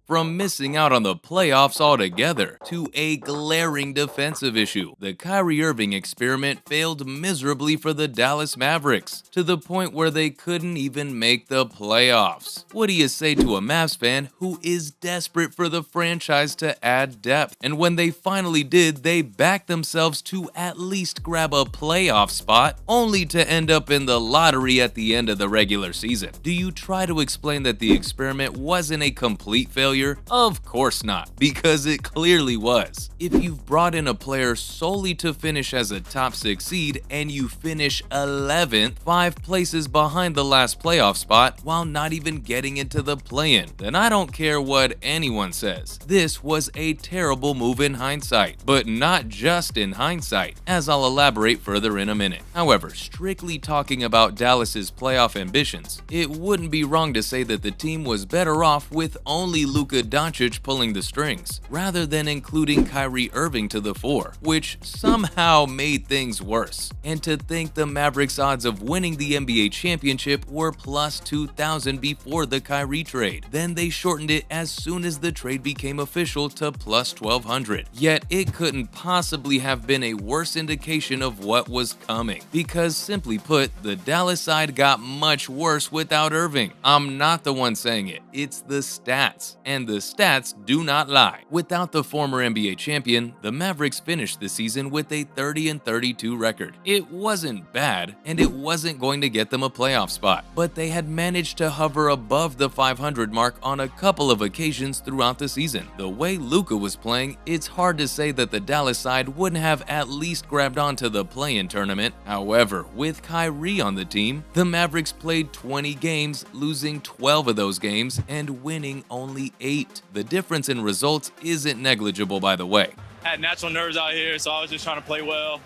from missing out on the playoffs altogether to a glaring defensive issue. The Kyrie Irving experiment failed miserably for the Dallas Mavericks, to the point where they couldn't even make the playoffs. What do you say to a Mavs fan who is desperate for the franchise to add depth, and when they finally did, they backed themselves to at least grab a playoff spot, only to end up in the lottery at the end of the regular season? Do you try to explain that the experiment wasn't a complete failure? Of course not, because it clearly was. If you've brought in a player solely to finish as a top 6 seed and you finish 11th, 5 places behind the last playoff spot, while not even getting into the play-in, then I don't care what anyone says. This was a terrible move in hindsight, but not just in hindsight, as I'll elaborate further in a minute. However, strictly talking about Dallas's playoff ambitions, it wouldn't be wrong to say that the team was better off with only Luka Doncic pulling the strings, rather than including Kyrie Irving to the fore, which somehow made things worse. And to think the Mavericks' odds of winning the NBA championship were plus 2,000 before the Kyrie trade. Then they shortened it as soon as the trade became official to plus 1,200. Yet it couldn't possibly have been a worse indication of what was coming, because simply put, the Dallas side got much worse without Irving. I'm not the one saying it, it's the stats, and the stats do not lie. Without the former NBA champion, the Mavericks finished the season with a 30-32 record. It wasn't bad, and it wasn't going to get them a playoff spot, but they had managed to hover above the 500 mark on a couple of occasions throughout the season. The way Luka was playing, it's hard to say that the Dallas side wouldn't have at least grabbed onto the play-in tournament. However, with Kyrie on the team, the Mavericks played 20 games, losing 12 of those games and winning only 8. The difference in results isn't negligible, by the way. I had natural nerves out here, so I was just trying to play well.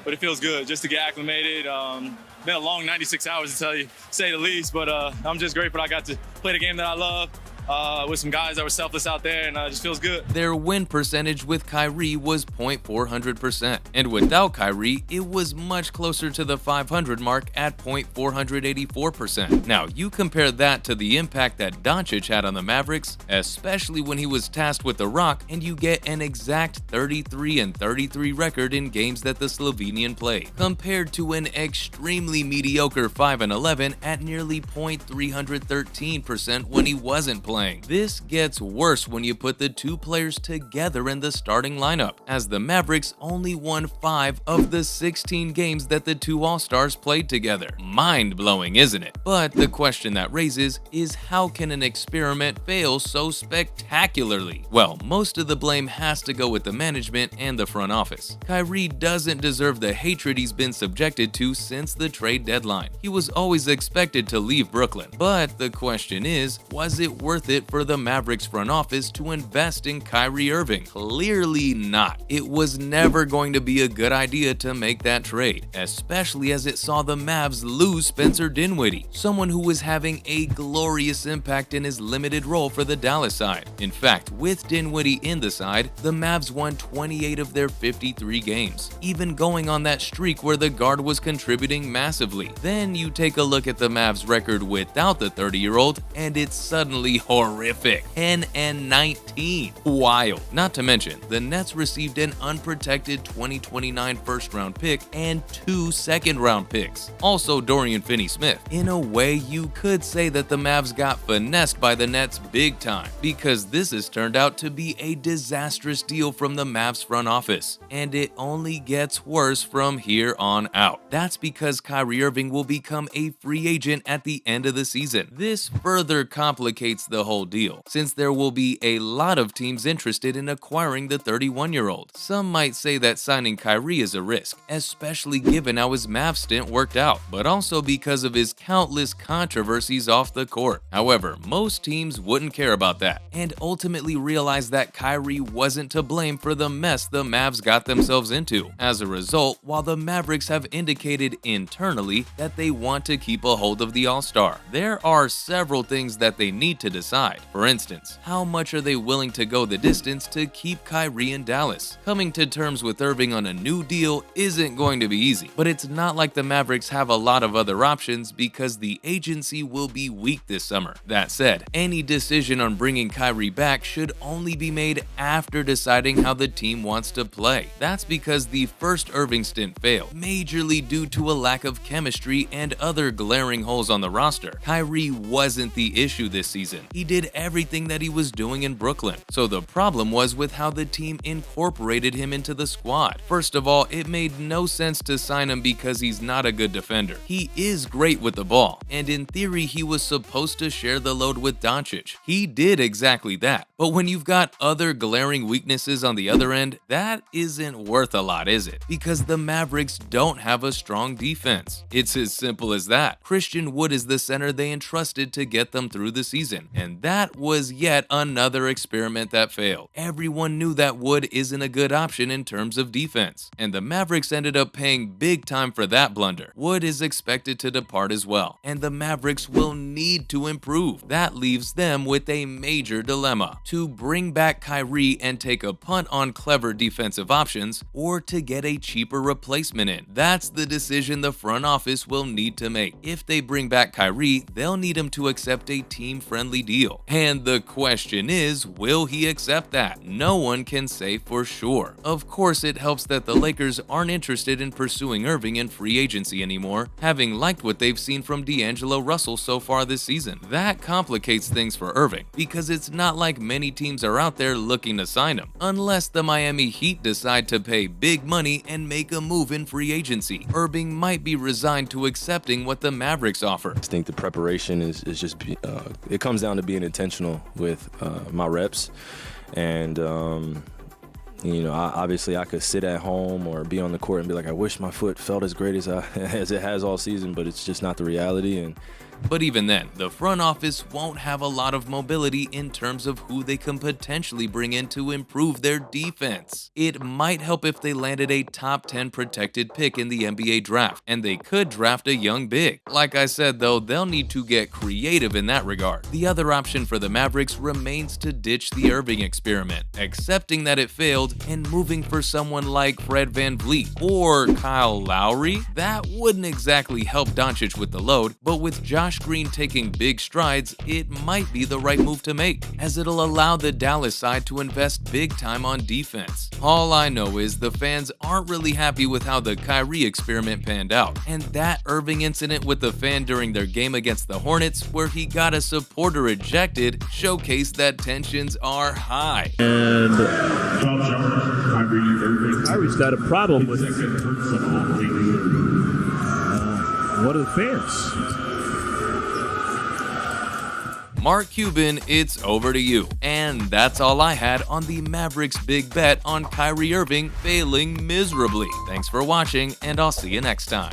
But it feels good just to get acclimated. Been a long 96 hours, to say the least, but I'm just grateful I got to play the game that I love. With some guys that were selfless out there, and it just feels good. Their win percentage with Kyrie was .400%, and without Kyrie, it was much closer to the 500 mark at .484%. Now, you compare that to the impact that Doncic had on the Mavericks, especially when he was tasked with the rock, and you get an exact 33-33 record in games that the Slovenian played, compared to an extremely mediocre 5-11 at nearly .313% when he wasn't playing. This gets worse when you put the two players together in the starting lineup, as the Mavericks only won 5 of the 16 games that the two All-Stars played together. Mind-blowing, isn't it? But the question that raises is, how can an experiment fail so spectacularly? Well, most of the blame has to go with the management and the front office. Kyrie doesn't deserve the hatred he's been subjected to since the trade deadline. He was always expected to leave Brooklyn, but the question is, was it worth it for the Mavericks front office to invest in Kyrie Irving? Clearly not. It was never going to be a good idea to make that trade, especially as it saw the Mavs lose Spencer Dinwiddie, someone who was having a glorious impact in his limited role for the Dallas side. In fact, with Dinwiddie in the side, the Mavs won 28 of their 53 games, even going on that streak where the guard was contributing massively. Then you take a look at the Mavs record without the 30-year-old, and it's suddenly horrific. 10-19. Wild. Not to mention, the Nets received an unprotected 2029 first-round pick and 2 second-round picks. Also Dorian Finney-Smith. In a way, you could say that the Mavs got finessed by the Nets big time, because this has turned out to be a disastrous deal from the Mavs front office, and it only gets worse from here on out. That's because Kyrie Irving will become a free agent at the end of the season. This further complicates the whole deal, since there will be a lot of teams interested in acquiring the 31-year-old. Some might say that signing Kyrie is a risk, especially given how his Mavs stint worked out, but also because of his countless controversies off the court. However, most teams wouldn't care about that, and ultimately realize that Kyrie wasn't to blame for the mess the Mavs got themselves into. As a result, while the Mavericks have indicated internally that they want to keep a hold of the All-Star, there are several things that they need to decide decide. For instance, how much are they willing to go the distance to keep Kyrie in Dallas? Coming to terms with Irving on a new deal isn't going to be easy, but it's not like the Mavericks have a lot of other options because the agency will be weak this summer. That said, any decision on bringing Kyrie back should only be made after deciding how the team wants to play. That's because the first Irving stint failed, majorly due to a lack of chemistry and other glaring holes on the roster. Kyrie wasn't the issue this season. He did everything that he was doing in Brooklyn. So the problem was with how the team incorporated him into the squad. First of all, it made no sense to sign him because he's not a good defender. He is great with the ball, and in theory he was supposed to share the load with Doncic. He did exactly that. But when you've got other glaring weaknesses on the other end, that isn't worth a lot, is it? Because the Mavericks don't have a strong defense. It's as simple as that. Christian Wood is the center they entrusted to get them through the season, and that was yet another experiment that failed. Everyone knew that Wood isn't a good option in terms of defense, and the Mavericks ended up paying big time for that blunder. Wood is expected to depart as well, and the Mavericks will need to improve. That leaves them with a major dilemma: to bring back Kyrie and take a punt on clever defensive options, or to get a cheaper replacement in. That's the decision the front office will need to make. If they bring back Kyrie, they'll need him to accept a team-friendly deal. And the question is, will he accept that? No one can say for sure. Of course, it helps that the Lakers aren't interested in pursuing Irving in free agency anymore, having liked what they've seen from D'Angelo Russell so far this season. That complicates things for Irving, because it's not like many teams are out there looking to sign him, unless the Miami Heat decide to pay big money and make a move in free agency. Irving might be resigned to accepting what the Mavericks offer. I think the preparation is just, it comes down to being intentional with my reps. And, obviously I could sit at home or be on the court and be like, I wish my foot felt as great as it has all season, but it's just not the reality. But even then, the front office won't have a lot of mobility in terms of who they can potentially bring in to improve their defense. It might help if they landed a top 10 protected pick in the NBA draft, and they could draft a young big. Like I said though, they'll need to get creative in that regard. The other option for the Mavericks remains to ditch the Irving experiment, accepting that it failed and moving for someone like Fred VanVleet or Kyle Lowry. That wouldn't exactly help Doncic with the load, but with Josh Green taking big strides, it might be the right move to make, as it'll allow the Dallas side to invest big time on defense. All I know is the fans aren't really happy with how the Kyrie experiment panned out, and that Irving incident with the fan during their game against the Hornets, where he got a supporter ejected, showcased that tensions are high. And Kyrie's got a problem with one of the fans. Mark Cuban, it's over to you. And that's all I had on the Mavericks' big bet on Kyrie Irving failing miserably. Thanks for watching, and I'll see you next time.